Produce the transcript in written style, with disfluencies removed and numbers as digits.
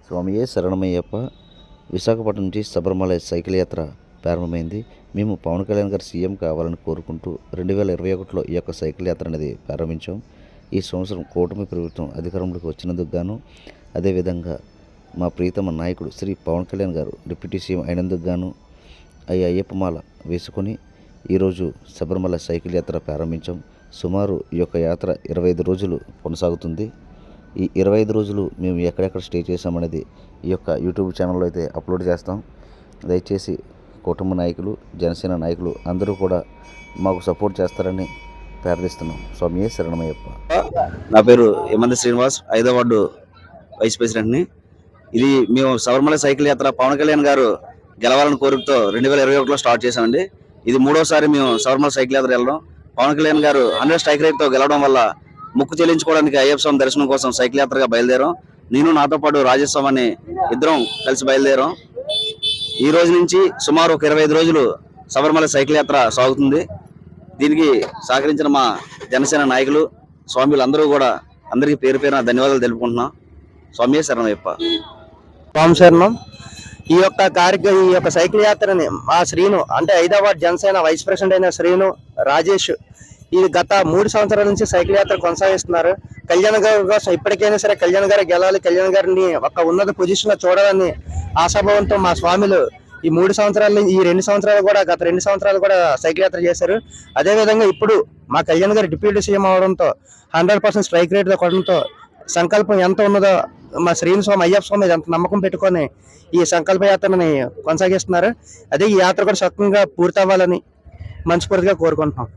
స్వామియే శరణమయ్యప్ప. విశాఖపట్నం నుంచి శబరిమల సైకిల్ యాత్ర ప్రారంభమైంది. మేము పవన్ కళ్యాణ్ గారు సీఎం కావాలని కోరుకుంటూ 2021లో ఈ యొక్క సైకిల్ యాత్ర అనేది ప్రారంభించాం. ఈ సంవత్సరం కూటమి ప్రభుత్వం అధికారంలోకి వచ్చినందుకు గాను, అదేవిధంగా మా ప్రీతమ నాయకుడు శ్రీ పవన్ కళ్యాణ్ గారు డిప్యూటీ సీఎం అయినందుకు గాను అయ్యప్పమాల వేసుకొని ఈరోజు శబరిమల సైకిల్ యాత్ర ప్రారంభించాం. సుమారు ఈ యొక్క యాత్ర 25 రోజులు కొనసాగుతుంది. ఈ 25 రోజులు మేము ఎక్కడెక్కడ స్టే చేసామనేది ఈ యొక్క యూట్యూబ్ ఛానల్లో అయితే అప్లోడ్ చేస్తాం. దయచేసి కుటుంబ నాయకులు, జనసేన నాయకులు అందరూ కూడా మాకు సపోర్ట్ చేస్తారని ప్రార్థిస్తున్నాం. స్వామియే శరణమయ్యప్ప. నా పేరు ఎమ్మంది శ్రీనివాస్, 5వ వార్డు వైస్ ప్రెసిడెంట్ని. ఇది మేము శబరిమల సైకిల్ యాత్ర పవన్ కళ్యాణ్ గారు గెలవాలని కోరికతో 2021లో స్టార్ట్ చేసామండి. ఇది 3వసారి మేము శబరిమల సైకిల్ యాత్ర వెళ్ళడం. పవన్ కళ్యాణ్ గారు 100 స్ట్రైక్ రేట్తో గెలవడం వల్ల ముక్కు చెల్లించుకోవడానికి అయ్యప్ప స్వామి దర్శనం కోసం సైకిల్ యాత్రగా బయలుదేరాం. నేను నాతో పాటు రాజేష్ స్వామి అని ఇద్దరం కలిసి బయలుదేరాం. ఈ రోజు నుంచి సుమారు ఒక 25 రోజులు శబరిమల సైకిల్ యాత్ర సాగుతుంది. దీనికి సహకరించిన మా జనసేన నాయకులు, స్వామిలందరూ కూడా అందరికీ పేరు పేరున ధన్యవాదాలు తెలుపుకుంటున్నాం. స్వామియే శరణమయ్యప్ప. స్వామి శరణం. ఈ యొక్క సైకిల్ యాత్రని మా శ్రీను, అంటే 5వ వార్డు జనసేన వైస్ ప్రెసిడెంట్ అయిన శ్రీను, రాజేష్ ఈ గత 3 సంవత్సరాల నుంచి సైకిల్ యాత్ర కొనసాగిస్తున్నారు. కళ్యాణ్ గారి కోసం ఇప్పటికైనా సరే కళ్యాణ్ గారు గెలాలి, కళ్యాణ్ గారిని ఒక ఉన్నత పొజిషన్ లో చూడాలని ఆశాభావంతో మా స్వామిలు ఈ 3 సంవత్సరాలు, ఈ 2 సంవత్సరాలు కూడా, గత 2 సంవత్సరాలు కూడా సైకిల్ యాత్ర చేశారు. అదేవిధంగా ఇప్పుడు మా కళ్యాణ్ గారు డిప్యూటీ సీఎం అవడంతో 100% స్ట్రైక్ రేట్తో కొనడంతో సంకల్పం ఎంత ఉన్నదో మా శ్రీను స్వామి, అయ్యప్ప స్వామి ఎంత నమ్మకం పెట్టుకొని ఈ సంకల్ప యాత్రని కొనసాగిస్తున్నారు. అదే ఈ యాత్ర కూడా సక్రమంగా పూర్తి అవ్వాలని మనస్ఫూర్తిగా కోరుకుంటున్నాం.